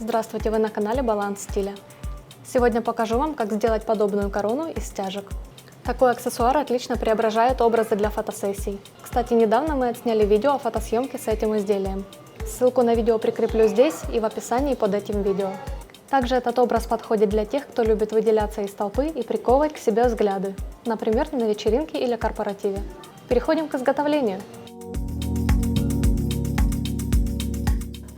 Здравствуйте, вы на канале Баланс стиля. Сегодня покажу вам, как сделать подобную корону из стяжек. Такой аксессуар отлично преображает образы для фотосессий. Кстати, недавно мы отсняли видео о фотосъемке с этим изделием. Ссылку на видео прикреплю здесь и в описании под этим видео. Также этот образ подходит для тех, кто любит выделяться из толпы и приковывать к себе взгляды, например, на вечеринке или корпоративе. Переходим к изготовлению.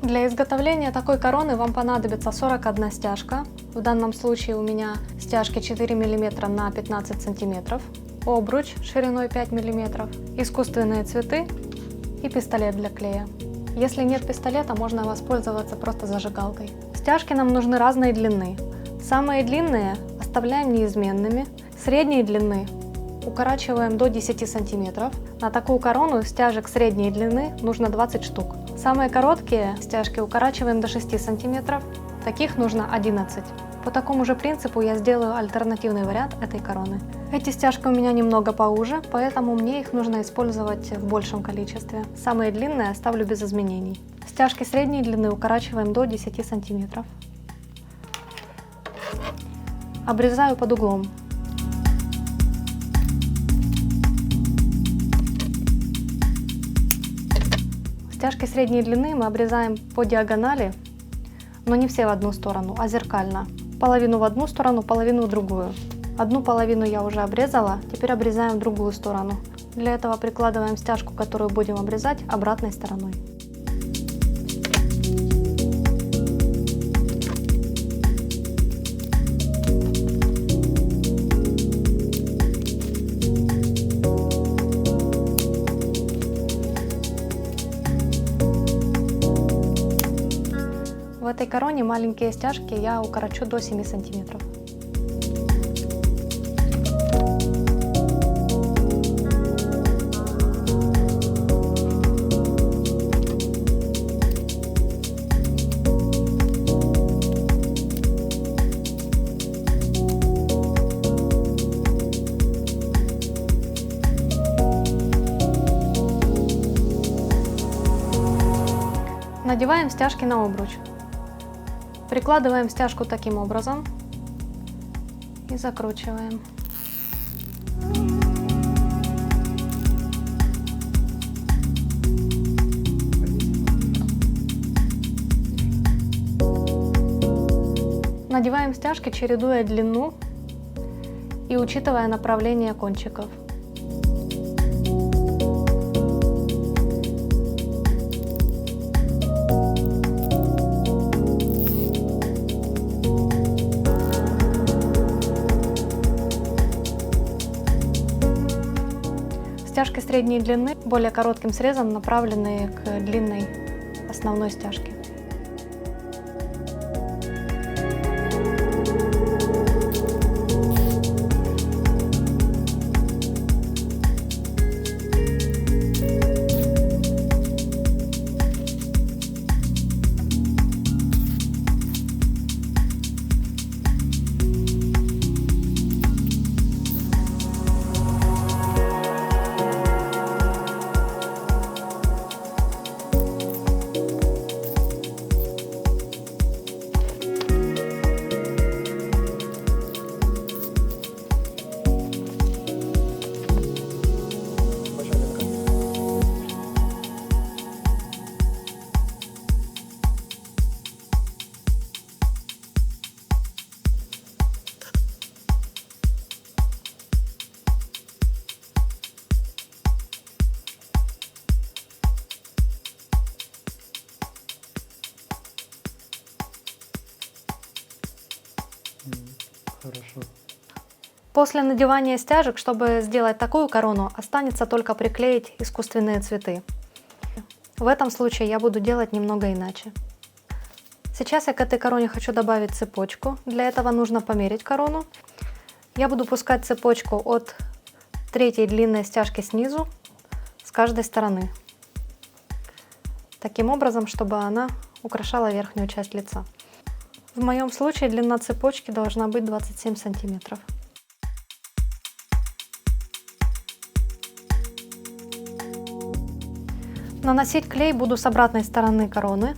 Для изготовления такой короны вам понадобится 41 стяжка. В данном случае у меня стяжки 4 мм на 15 см, обруч шириной 5 мм, искусственные цветы и пистолет для клея. Если нет пистолета, можно воспользоваться просто зажигалкой. Стяжки нам нужны разной длины. Самые длинные оставляем неизменными, средней длины укорачиваем до 10 см. На такую корону стяжек средней длины нужно 20 штук. Самые короткие стяжки укорачиваем до 6 см, таких нужно 11. По такому же принципу я сделаю альтернативный вариант этой короны. Эти стяжки у меня немного поуже, поэтому мне их нужно использовать в большем количестве. Самые длинные оставлю без изменений. Стяжки средней длины укорачиваем до 10 см. Обрезаю под углом. Стяжки средней длины мы обрезаем по диагонали, но не все в одну сторону, а зеркально. Половину в одну сторону, половину в другую. Одну половину я уже обрезала, теперь обрезаем в другую сторону. Для этого прикладываем стяжку, которую будем обрезать, обратной стороной. В этой короне маленькие стяжки я укорочу до 7 см. Надеваем стяжки на обруч. Прикладываем стяжку таким образом и закручиваем. Надеваем стяжки, чередуя длину и учитывая направление кончиков. Стяжки средней длины более коротким срезом направлены к длинной основной стяжке. Хорошо. После надевания стяжек, чтобы сделать такую корону, останется только приклеить искусственные цветы. В этом случае я буду делать немного иначе. Сейчас я к этой короне хочу добавить цепочку. Для этого нужно померить корону. Я буду пускать цепочку от третьей длинной стяжки снизу с каждой стороны. Таким образом, чтобы она украшала верхнюю часть лица. В моем случае длина цепочки должна быть 27 сантиметров. Наносить клей буду с обратной стороны короны,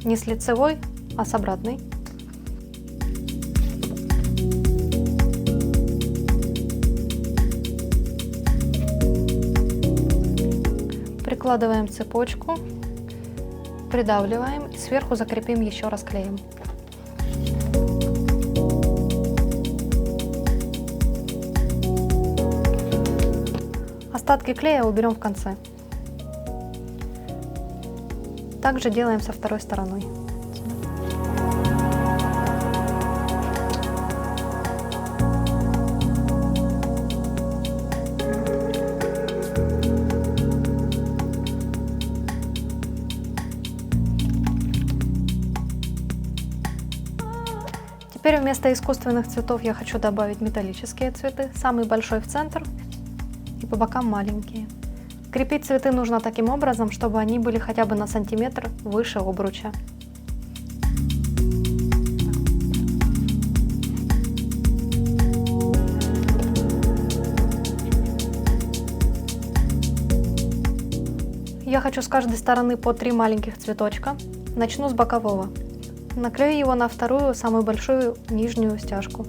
не с лицевой, а с обратной. Прикладываем цепочку, придавливаем и сверху закрепим еще раз клеем. Остатки клея уберем в конце. Также делаем со второй стороной. Теперь вместо искусственных цветов я хочу добавить металлические цветы. Самый большой в центр и по бокам маленькие. Крепить цветы нужно таким образом, чтобы они были хотя бы на сантиметр выше обруча. Я хочу с каждой стороны по 3 маленьких цветочка. Начну с бокового. Наклею его на вторую, самую большую нижнюю стяжку.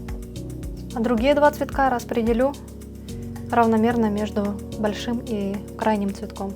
А другие 2 цветка распределю равномерно между большим и крайним цветком.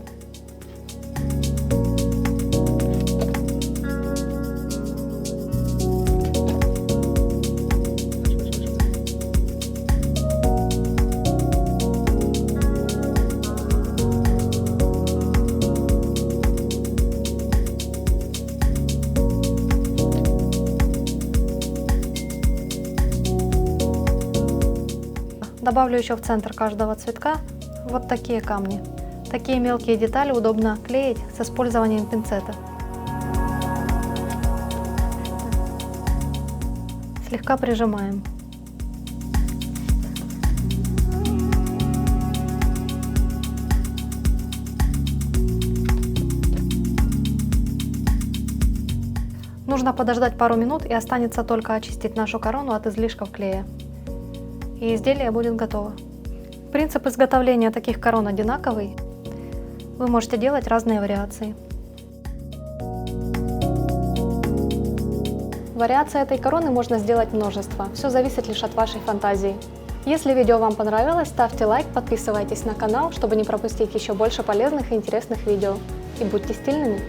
Добавлю еще в центр каждого цветка вот такие камни. Такие мелкие детали удобно клеить с использованием пинцета. Слегка прижимаем. Нужно подождать пару минут, и останется только очистить нашу корону от излишков клея. И изделие будет готово. Принцип изготовления таких корон одинаковый. Вы можете делать разные вариации. Вариаций этой короны можно сделать множество. Все зависит лишь от вашей фантазии. Если видео вам понравилось, ставьте лайк, подписывайтесь на канал, чтобы не пропустить еще больше полезных и интересных видео. И будьте стильными!